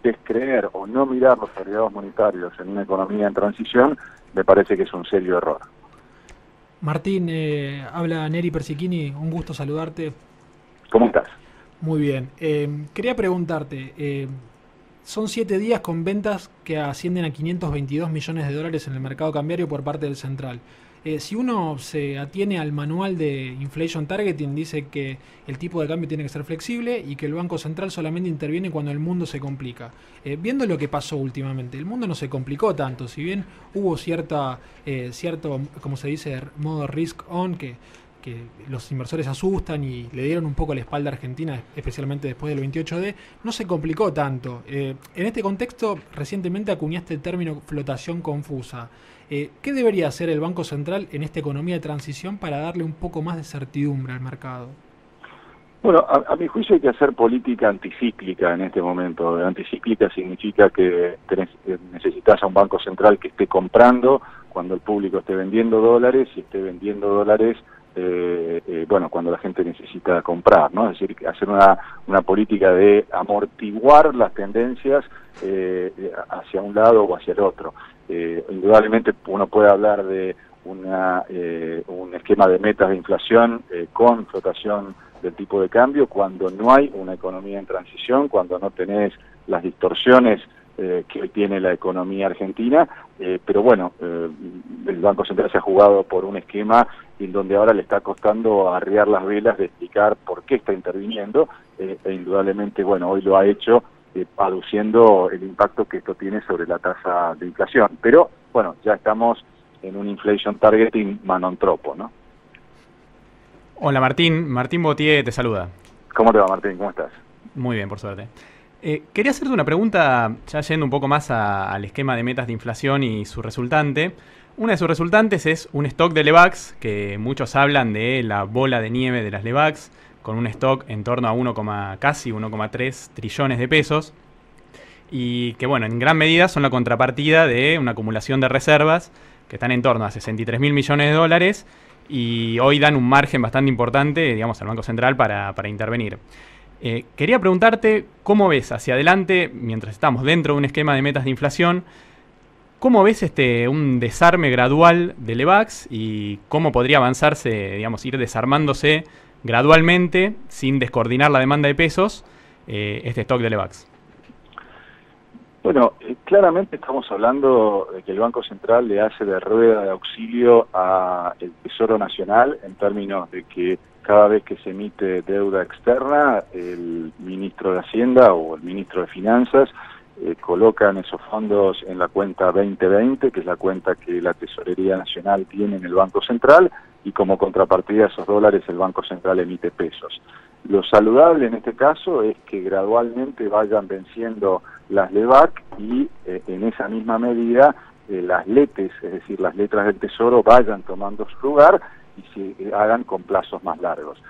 descreer o no mirar los agregados monetarios en una economía en transición, me parece que es un serio error. Martín, habla Neri Persichini, un gusto saludarte. ¿Cómo estás? Muy bien. Quería preguntarte, son 7 días con ventas que ascienden a 522 millones de dólares en el mercado cambiario por parte del central. Si uno se atiene al manual de Inflation Targeting, dice que el tipo de cambio tiene que ser flexible y que el Banco Central solamente interviene cuando el mundo se complica. Viendo lo que pasó últimamente, el mundo no se complicó tanto, si bien hubo cierto, como se dice, modo risk on, que los inversores asustan y le dieron un poco la espalda a Argentina, especialmente después del 28D, no se complicó tanto. En este contexto, recientemente acuñaste el término flotación confusa. ¿Qué debería hacer el Banco Central en esta economía de transición para darle un poco más de certidumbre al mercado? Bueno, a mi juicio hay que hacer política anticíclica en este momento. Anticíclica significa que necesitas a un Banco Central que esté comprando cuando el público esté vendiendo dólares y esté vendiendo dólares cuando la gente necesita comprar, ¿no? Es decir, hacer una política de amortiguar las tendencias hacia un lado o hacia el otro. Indudablemente uno puede hablar de un esquema de metas de inflación con flotación del tipo de cambio cuando no hay una economía en transición, cuando no tenés las distorsiones que hoy tiene la economía argentina, pero bueno, el Banco Central se ha jugado por un esquema en donde ahora le está costando arriar las velas de explicar por qué está interviniendo, e indudablemente, bueno, hoy lo ha hecho aduciendo el impacto que esto tiene sobre la tasa de inflación. Pero, bueno, ya estamos en un inflation targeting manontropo, ¿no? Hola Martín, Martín Botier te saluda. ¿Cómo te va, Martín? ¿Cómo estás? Muy bien, por suerte. Quería hacerte una pregunta, ya yendo un poco más al esquema de metas de inflación y su resultante. Una de sus resultantes es un stock de LEVAX, que muchos hablan de la bola de nieve de las LEVAX, con un stock en torno a casi 1,3 trillones de pesos, y que, bueno, en gran medida son la contrapartida de una acumulación de reservas que están en torno a 63.000 millones de dólares, y hoy dan un margen bastante importante, digamos, al Banco Central para intervenir. Quería preguntarte cómo ves hacia adelante, mientras estamos dentro de un esquema de metas de inflación, cómo ves un desarme gradual de LEVAX y cómo podría avanzarse, digamos, ir desarmándose gradualmente, sin descoordinar la demanda de pesos, este stock de LEVAX. Bueno, claramente estamos hablando de que el Banco Central le hace de rueda de auxilio al Tesoro Nacional en términos de que cada vez que se emite deuda externa, el ministro de Hacienda o el ministro de Finanzas colocan esos fondos en la cuenta 2020, que es la cuenta que la Tesorería Nacional tiene en el Banco Central, y como contrapartida a esos dólares el Banco Central emite pesos. Lo saludable en este caso es que gradualmente vayan venciendo las LEBAC y en esa misma medida las LETES, es decir, las letras del Tesoro, vayan tomando su lugar y se hagan con plazos más largos.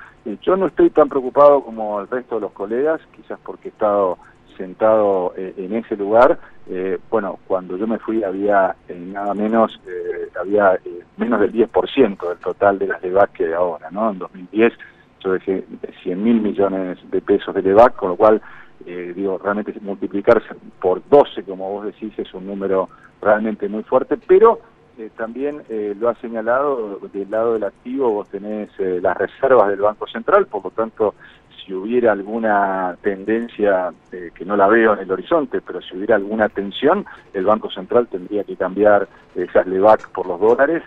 Yo no estoy tan preocupado como el resto de los colegas, quizás porque he estado sentado en ese lugar. Bueno, cuando yo me fui había nada menos, había menos del 10% del total de las LEBAC que hay ahora, ¿no? En 2010 yo dejé 100.000 millones de pesos de LEBAC, con lo cual, digo, realmente multiplicarse por 12, como vos decís, es un número realmente muy fuerte, pero también lo ha señalado, del lado del activo vos tenés las reservas del Banco Central, por lo tanto, si hubiera alguna tendencia, que no la veo en el horizonte, pero si hubiera alguna tensión, el Banco Central tendría que cambiar esas LEBAC por los dólares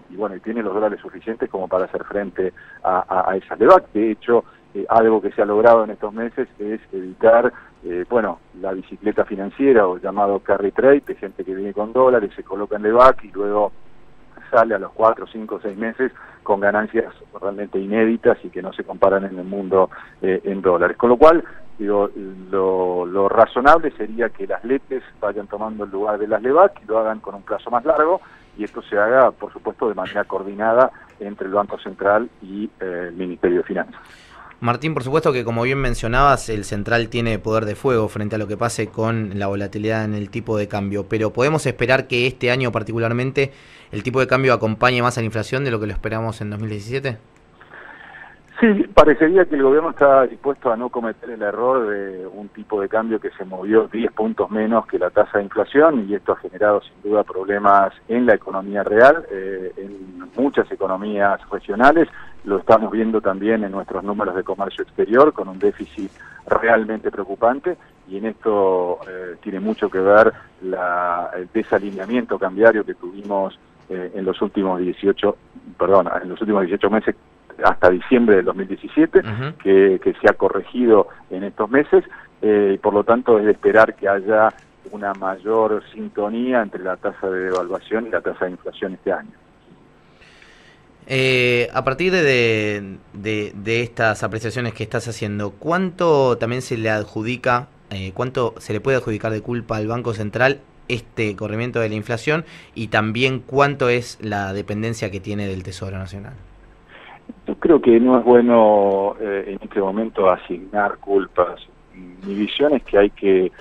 y bueno, y tiene los dólares suficientes como para hacer frente a esas LEBAC. De hecho, algo que se ha logrado en estos meses es evitar, bueno, la bicicleta financiera o llamado carry trade, de gente que viene con dólares, se coloca en LEBAC y luego sale a los 4, 5, 6 meses con ganancias realmente inéditas y que no se comparan en el mundo en dólares. Con lo cual, digo, lo razonable sería que las LETES vayan tomando el lugar de las LEBAC y lo hagan con un plazo más largo, y esto se haga, por supuesto, de manera coordinada entre el Banco Central y el Ministerio de Finanzas. Martín, por supuesto que como bien mencionabas, el central tiene poder de fuego frente a lo que pase con la volatilidad en el tipo de cambio, pero ¿podemos esperar que este año particularmente el tipo de cambio acompañe más a la inflación de lo que lo esperamos en 2017? Sí, parecería que el gobierno está dispuesto a no cometer el error de un tipo de cambio que se movió 10 puntos menos que la tasa de inflación, y esto ha generado sin duda problemas en la economía real, en muchas economías regionales. Lo estamos viendo también en nuestros números de comercio exterior, con un déficit realmente preocupante, y en esto tiene mucho que ver el desalineamiento cambiario que tuvimos en los últimos 18 meses, hasta diciembre del 2017, que se ha corregido en estos meses, y por lo tanto es de esperar que haya una mayor sintonía entre la tasa de devaluación y la tasa de inflación este año. A partir de estas apreciaciones que estás haciendo, ¿cuánto también se le adjudica, cuánto se le puede adjudicar de culpa al Banco Central este corrimiento de la inflación, y también cuánto es la dependencia que tiene del Tesoro Nacional? Yo creo que no es bueno en este momento asignar culpas. Mi visión es que hay que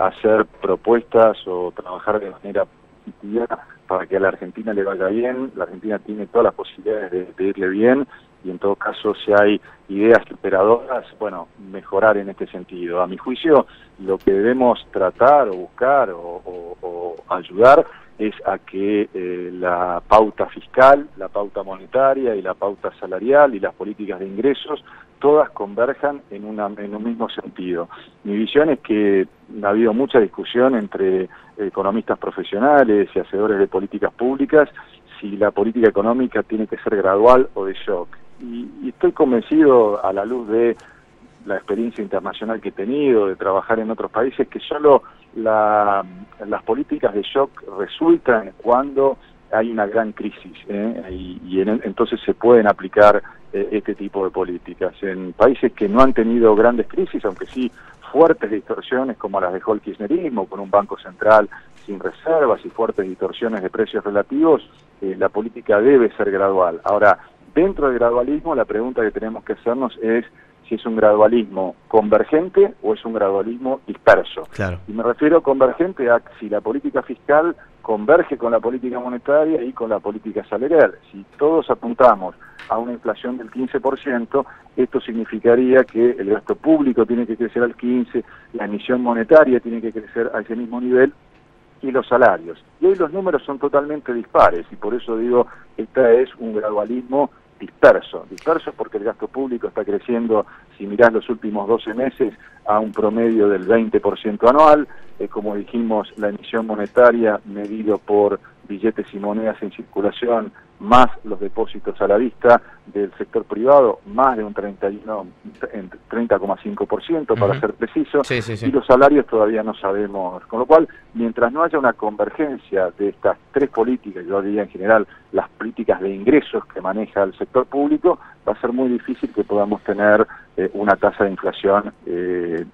hacer propuestas o trabajar de manera positiva para que a la Argentina le vaya bien. La Argentina tiene todas las posibilidades de irle bien, y en todo caso, si hay ideas superadoras, bueno, mejorar en este sentido. A mi juicio, lo que debemos tratar o buscar o ayudar es a que la pauta fiscal, la pauta monetaria y la pauta salarial y las políticas de ingresos todas converjan en un mismo sentido. Mi visión es que ha habido mucha discusión entre economistas profesionales y hacedores de políticas públicas si la política económica tiene que ser gradual o de shock. Y estoy convencido, a la luz de la experiencia internacional que he tenido, de trabajar en otros países, que solo las políticas de shock resultan cuando hay una gran crisis, entonces se pueden aplicar este tipo de políticas. En países que no han tenido grandes crisis, aunque sí fuertes distorsiones como las dejó el kirchnerismo, con un banco central sin reservas y fuertes distorsiones de precios relativos, la política debe ser gradual. Ahora, dentro del gradualismo, la pregunta que tenemos que hacernos es si es un gradualismo convergente o es un gradualismo disperso. Claro. Y me refiero convergente a si la política fiscal converge con la política monetaria y con la política salarial. Si todos apuntamos a una inflación del 15%, esto significaría que el gasto público tiene que crecer al 15%, la emisión monetaria tiene que crecer a ese mismo nivel, y los salarios. Y hoy los números son totalmente dispares, y por eso digo, este es un gradualismo disperso porque el gasto público está creciendo, si mirás los últimos 12 meses, a un promedio del 20% anual, como dijimos, la emisión monetaria medido por billetes y monedas en circulación, más los depósitos a la vista del sector privado, más de un 30,5% para ser preciso, y los salarios todavía no sabemos. Con lo cual, mientras no haya una convergencia de estas tres políticas, yo diría en general las políticas de ingresos que maneja el sector público, va a ser muy difícil que podamos tener una tasa de inflación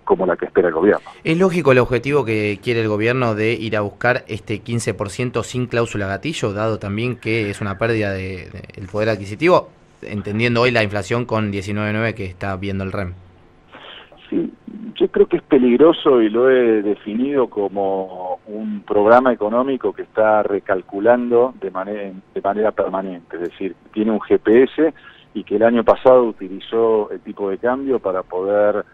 como la que espera el gobierno. ¿Es lógico el objetivo que quiere el gobierno de ir a buscar este 15% sin cláusula gatillo, dado también que es una pérdida del poder adquisitivo, entendiendo hoy la inflación con 19,9 que está viendo el REM? Sí, yo creo que es peligroso y lo he definido como un programa económico que está recalculando de manera permanente, es decir, tiene un GPS y que el año pasado utilizó el tipo de cambio para poder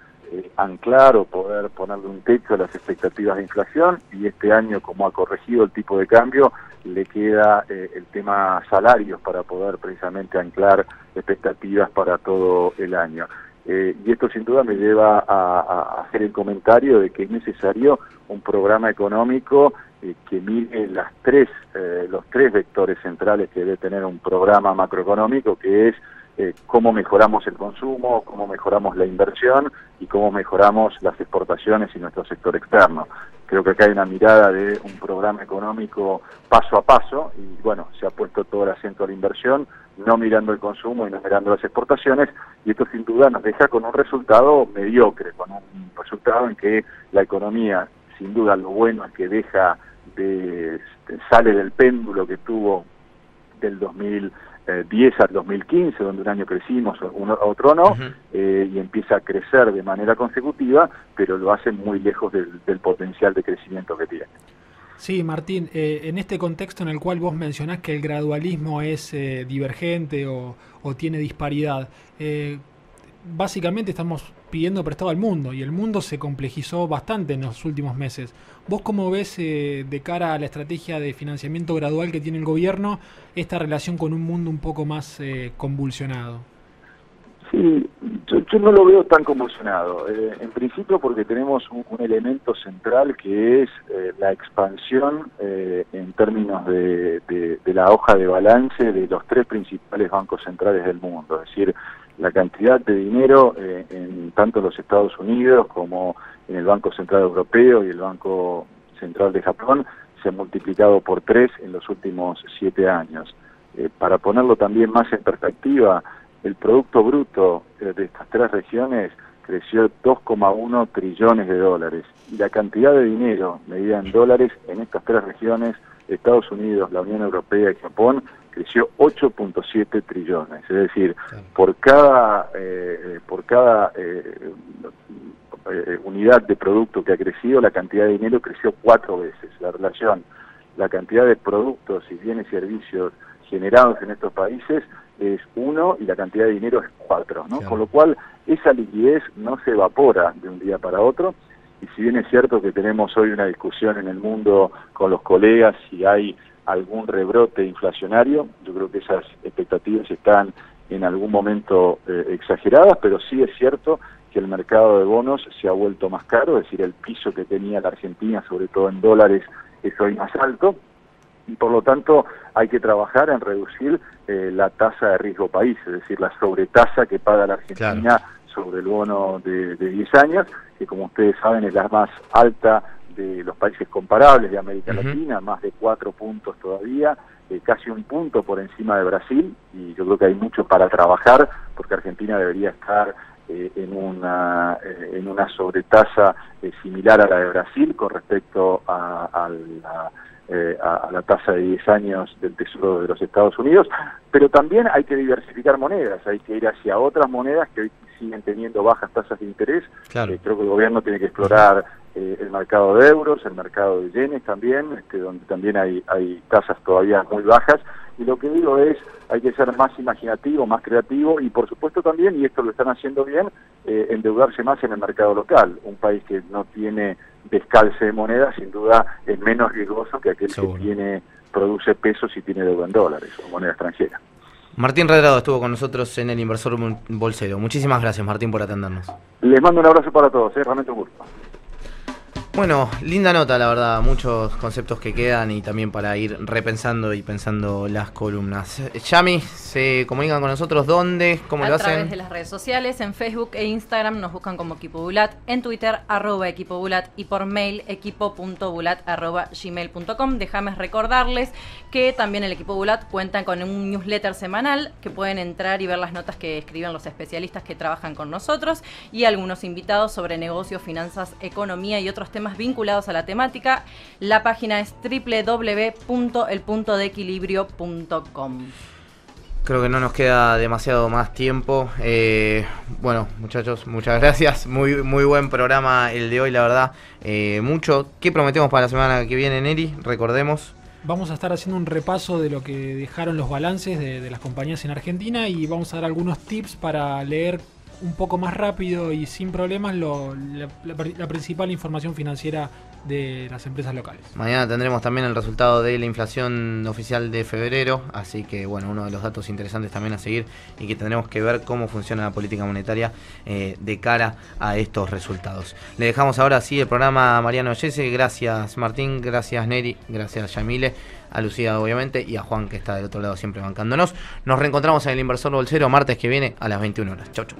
anclar o poder ponerle un techo a las expectativas de inflación, y este año, como ha corregido el tipo de cambio, le queda el tema salarios para poder precisamente anclar expectativas para todo el año. Y esto sin duda me lleva a hacer el comentario de que es necesario un programa económico que mire los tres vectores centrales que debe tener un programa macroeconómico, que es cómo mejoramos el consumo, cómo mejoramos la inversión y cómo mejoramos las exportaciones y nuestro sector externo. Creo que acá hay una mirada de un programa económico paso a paso y bueno, se ha puesto todo el acento a la inversión, no mirando el consumo y no mirando las exportaciones, y esto sin duda nos deja con un resultado mediocre, con un resultado en que la economía, sin duda lo bueno es que sale del péndulo que tuvo del 2010 al 2015, donde un año crecimos, otro no, y empieza a crecer de manera consecutiva, pero lo hace muy lejos del potencial de crecimiento que tiene. Sí, Martín, en este contexto en el cual vos mencionás que el gradualismo es divergente o tiene disparidad, básicamente estamos pidiendo prestado al mundo, y el mundo se complejizó bastante en los últimos meses. ¿Vos cómo ves de cara a la estrategia de financiamiento gradual que tiene el gobierno esta relación con un mundo un poco más convulsionado? Sí, yo no lo veo tan convulsionado. En principio porque tenemos un elemento central que es la expansión en términos de la hoja de balance de los tres principales bancos centrales del mundo. Es decir, la cantidad de dinero en tanto los Estados Unidos como en el Banco Central Europeo y el Banco Central de Japón se ha multiplicado por 3 en los últimos 7 años. Para ponerlo también más en perspectiva, el Producto Bruto de estas tres regiones creció 2,1 trillones de dólares. Y la cantidad de dinero medida en dólares en estas tres regiones, Estados Unidos, la Unión Europea y Japón, creció 8,7 trillones. Es decir, por cada unidad de producto que ha crecido, la cantidad de dinero creció 4 veces. La relación, la cantidad de productos y bienes y servicios generados en estos países es 1 y la cantidad de dinero es 4, ¿no? Con lo cual, esa liquidez no se evapora de un día para otro, y si bien es cierto que tenemos hoy una discusión en el mundo con los colegas si hay algún rebrote inflacionario, yo creo que esas expectativas están en algún momento exageradas, pero sí es cierto que el mercado de bonos se ha vuelto más caro, es decir, el piso que tenía la Argentina, sobre todo en dólares, es hoy más alto, y por lo tanto hay que trabajar en reducir la tasa de riesgo país, es decir, la sobretasa que paga la Argentina sobre el bono de 10 años, que como ustedes saben es la más alta de los países comparables de América Latina, más de 4 puntos todavía, casi 1 punto por encima de Brasil, y yo creo que hay mucho para trabajar, porque Argentina debería estar en una sobretasa similar a la de Brasil con respecto a la tasa de 10 años del Tesoro de los Estados Unidos, pero también hay que diversificar monedas, hay que ir hacia otras monedas que hoy siguen teniendo bajas tasas de interés. Creo que el gobierno tiene que explorar el mercado de euros, el mercado de yenes también, donde también hay tasas todavía muy bajas, y lo que digo es, hay que ser más imaginativo, más creativo, y por supuesto también, y esto lo están haciendo bien, endeudarse más en el mercado local. Un país que no tiene descalce de moneda, sin duda es menos riesgoso que aquel que produce pesos y tiene deuda en dólares o moneda extranjera. Martín Redrado estuvo con nosotros en el Inversor Bolsero. Muchísimas gracias, Martín, por atendernos. Les mando un abrazo para todos, realmente un gusto. Bueno, linda nota, la verdad, muchos conceptos que quedan y también para ir repensando y pensando las columnas. Yami, ¿se comunican con nosotros dónde? ¿Cómo lo hacen? A través de las redes sociales, en Facebook e Instagram nos buscan como Equipo Bulat, en Twitter @Equipo Bulat y por mail equipo.bulat@gmail.com. Déjame recordarles que también el Equipo Bulat cuenta con un newsletter semanal que pueden entrar y ver las notas que escriben los especialistas que trabajan con nosotros y algunos invitados sobre negocios, finanzas, economía y otros temas vinculados a la temática. La página es www.elpuntodeequilibrio.com. Creo que no nos queda demasiado más tiempo. Bueno, muchachos, muchas gracias. Muy buen programa el de hoy, la verdad. Mucho. ¿Qué prometemos para la semana que viene, Neri? Recordemos. Vamos a estar haciendo un repaso de lo que dejaron los balances de las compañías en Argentina y vamos a dar algunos tips para leer un poco más rápido y sin problemas la principal información financiera de las empresas locales. Mañana tendremos también el resultado de la inflación oficial de febrero, así que bueno, uno de los datos interesantes también a seguir y que tendremos que ver cómo funciona la política monetaria de cara a estos resultados. Le dejamos ahora sí el programa a Mariano Yese. Gracias Martín, gracias Neri, gracias Yamile, a Lucía obviamente y a Juan que está del otro lado siempre bancándonos. Nos reencontramos en el Inversor Bolsero martes que viene a las 21 horas. Chau, chau.